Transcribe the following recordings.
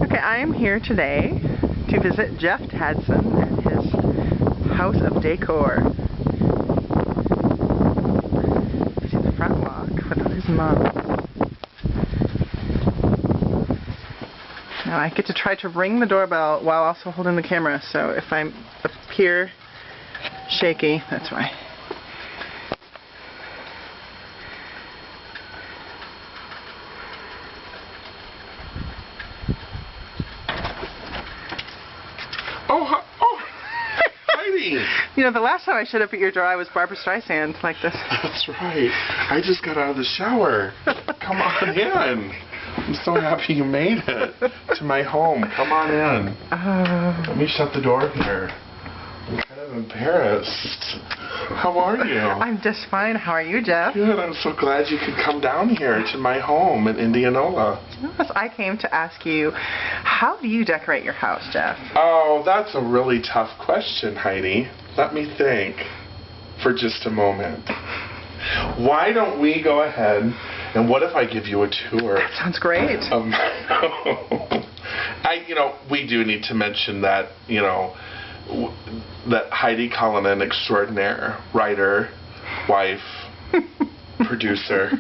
Okay, I am here today to visit Jeff Tadson at his house of decor. He's in the front walk with his mom. Now I get to try to ring the doorbell while also holding the camera, so if I appear shaky, that's why. Oh, Heidi! You know, the last time I showed up at your door, I was Barbara Streisand like this. That's right. I just got out of the shower. Come on in. I'm so happy you made it to my home. Come on in. Let me shut the door here. I'm kind of embarrassed. How are you? I'm just fine. How are you, Jeff? Good. I'm so glad you could come down here to my home in Indianola. Yes, I came to ask you, how do you decorate your house, Jeff? Oh, that's a really tough question, Heidi. Let me think for just a moment. Why don't we go ahead and what if I give you a tour? That sounds great. Of my home? We do need to mention that, that Heidi Cullinan extraordinaire, writer, wife, producer,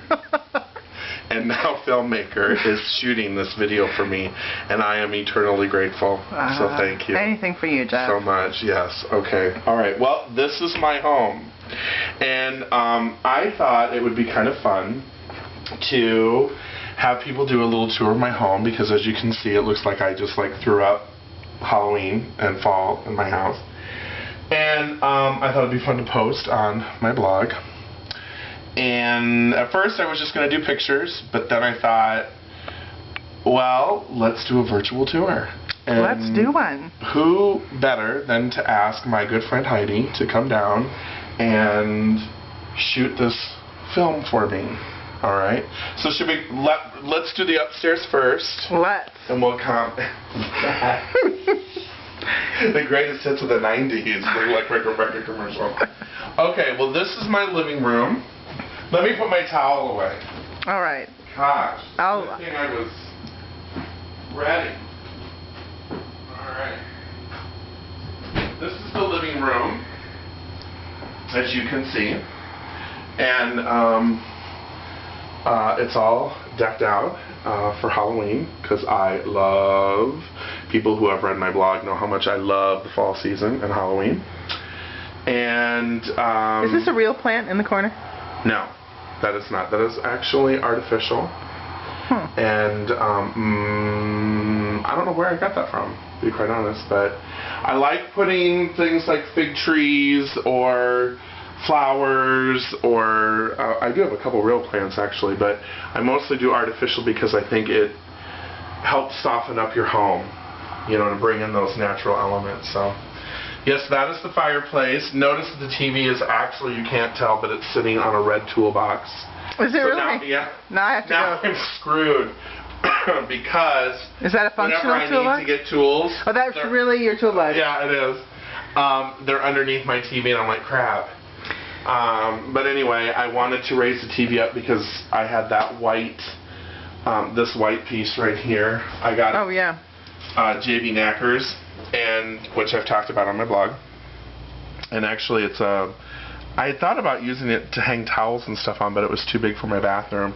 and now filmmaker is shooting this video for me, and I am eternally grateful. So thank you. Anything for you, Jeff. So much, yes. Okay. All right. Well, this is my home, and I thought it would be kind of fun to have people do a little tour of my home, because as you can see, it looks like I just threw up Halloween and fall in my house. And I thought it'd be fun to post on my blog. And at first I was just going to do pictures, but then I thought, well, let's do a virtual tour. And let's do one. Who better than to ask my good friend Heidi to come down and shoot this film for me. All right. So should we let's do the upstairs first. Let's. And we'll come. The greatest hits of the 90s, like record commercial. Okay. Well, this is my living room. Let me put my towel away. All right. Gosh. Good thing I was ready. All right. This is the living room, as you can see, and it's all decked out for Halloween, because I love, people who have read my blog know how much I love the fall season and Halloween. And is this a real plant in the corner? No, that is not. That is actually artificial. And I don't know where I got that from, to be quite honest, but I like putting things like fig trees or flowers, or I do have a couple real plants actually, but I mostly do artificial because I think it helps soften up your home, to bring in those natural elements. So yes, that is the fireplace. Notice that the TV is actually, you can't tell, but it's sitting on a red toolbox. Is it really? Now, yeah. Now I have to now go. I'm screwed because is that a functional whenever toolbox? I need to get tools. Oh, that's really your toolbox? Yeah, it is. They're underneath my TV, and I'm like, crap. But anyway, I wanted to raise the TV up because I had that white, this white piece right here. I got oh yeah, JB Knackers, and which I've talked about on my blog. And actually, it's I had thought about using it to hang towels and stuff on, but it was too big for my bathroom,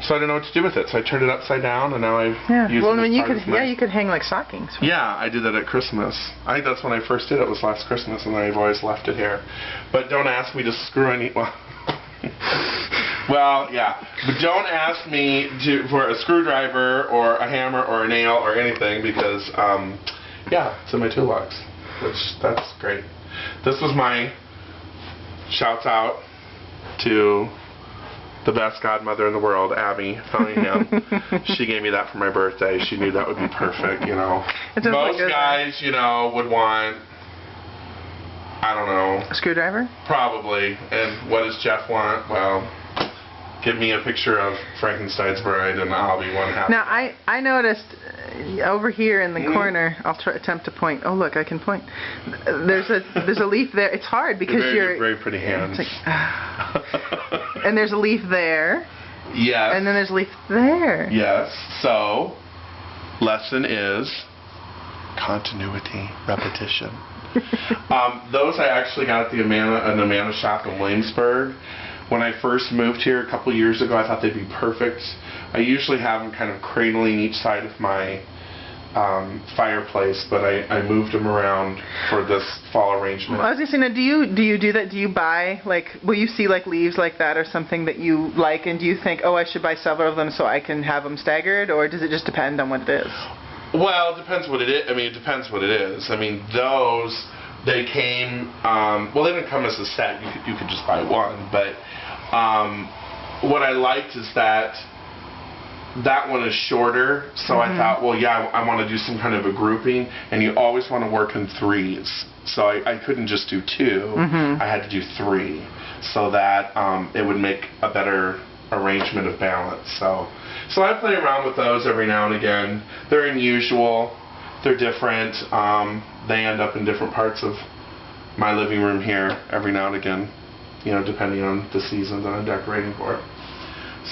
so I didn't know what to do with it. So I turned it upside down, and now I've used it. Well, you could hang like stockings. Yeah, I did that at Christmas. I think that's when I first did it, was last Christmas, and I've always left it here. But don't ask me to screw any. Well, yeah. But don't ask me for a screwdriver or a hammer or a nail or anything, because yeah, it's in my toolbox, that's great. This was my shouts out to the best godmother in the world, Abby Fellingham. She gave me that for my birthday. She knew that would be perfect, Most guys, would want, I don't know. A screwdriver? Probably. And what does Jeff want? Well, give me a picture of Frankenstein's bride and I'll be one happy. Now, I noticed over here in the corner, I'll attempt to point. Oh, look, I can point. There's a leaf there. It's hard because you're very pretty hands. And there's a leaf there. Yes. And then there's a leaf there. Yes. So lesson is continuity, repetition. Those I actually got at the Amana shop in Williamsburg. When I first moved here a couple years ago, I thought they'd be perfect. I usually have them kind of cradling each side of my fireplace, but I moved them around for this fall arrangement. I was just saying, do you do that? Do you buy, like, will you see like leaves like that or something that you like, and do you think, oh, I should buy several of them so I can have them staggered, or does it just depend on what it is? Well, it depends what it is. I mean, it depends what it is. I mean, those, they came, well, they didn't come as a set. You could just buy one, but what I liked is that one is shorter, so I thought, well, yeah, I want to do some kind of a grouping, and you always want to work in threes. So I couldn't just do two. I had to do three, so that it would make a better arrangement of balance. So I play around with those every now and again. They're unusual. They're different. They end up in different parts of my living room here every now and again, you know, depending on the season that I'm decorating for.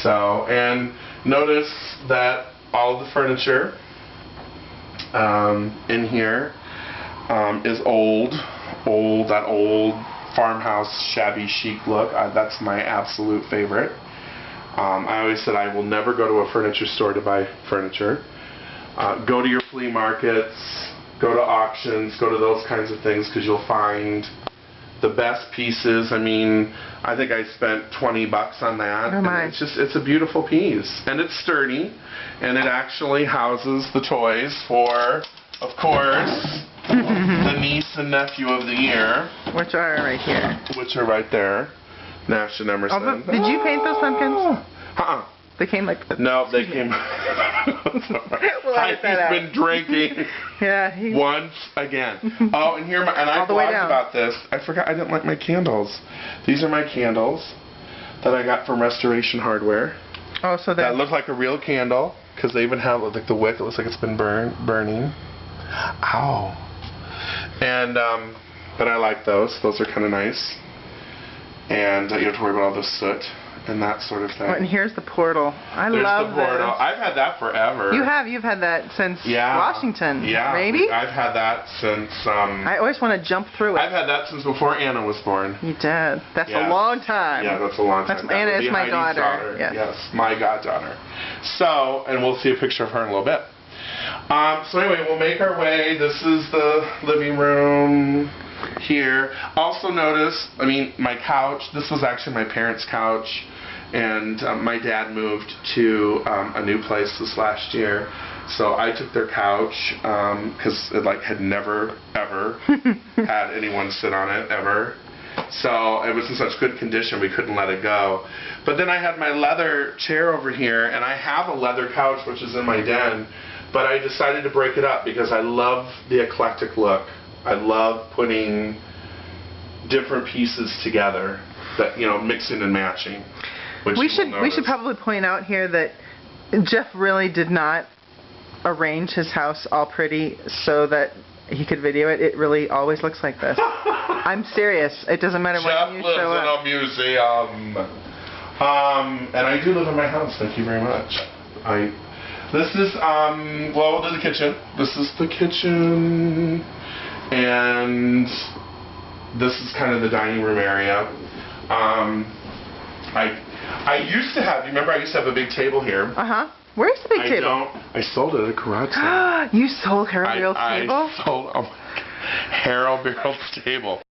So, and notice that all of the furniture in here is that old farmhouse shabby chic look. That's my absolute favorite. I always said I will never go to a furniture store to buy furniture. Go to your flea markets, go to auctions, go to those kinds of things, because you'll find the best pieces. I mean, I think I spent $20 on that. Oh my. It's a beautiful piece, and it's sturdy, and it actually houses the toys for, of course, the niece and nephew of the year, Which are right here. which are right there, Nash and Emerson. Did you paint those pumpkins? They came like this. No, they came. We'll edit that out. He's been drinking Yeah. once again. Oh, and here, and I All the way blogged down. about this. I forgot I didn't like my candles. These are my candles that I got from Restoration Hardware. Oh, so That look like a real candle, because they even have like the wick. It looks like it's been burning. Ow. And but I like those. Those are kind of nice. And you don't have to worry about all the soot and that sort of thing. Oh, and here's the portal. There's love the portal. this. I've had that forever. You've had that since Washington. Yeah. Maybe? I've had that since. I always want to jump through it. I've had that since before Anna was born. You did. That's Yeah. a long time. Yeah, that's a long time. That Anna would is be my Heidi's daughter. Yes. Yes, my goddaughter. So, and we'll see a picture of her in a little bit. So anyway, we'll make our way. This is the living room here. Also notice, I mean, my couch. This was actually my parents' couch. And my dad moved to a new place this last year, so I took their couch because it had never ever had anyone sit on it ever. So it was in such good condition we couldn't let it go. But then I had my leather chair over here, and I have a leather couch which is in my den, but I decided to break it up because I love the eclectic look. I love putting different pieces together, that mixing and matching. We should probably point out here that Jeff really did not arrange his house all pretty so that he could video it. It really always looks like this. I'm serious. It doesn't matter when you show up. Jeff lives in a museum. And I do live in my house. Thank you very much. This is well, we'll do the kitchen. This is the kitchen, and this is kind of the dining room area. I used to have, remember I used to have a big table here. Uh-huh. Where's the big table? I sold it at a garage sale. You sold Harold Barrel's table? I sold Harold Barrel's table.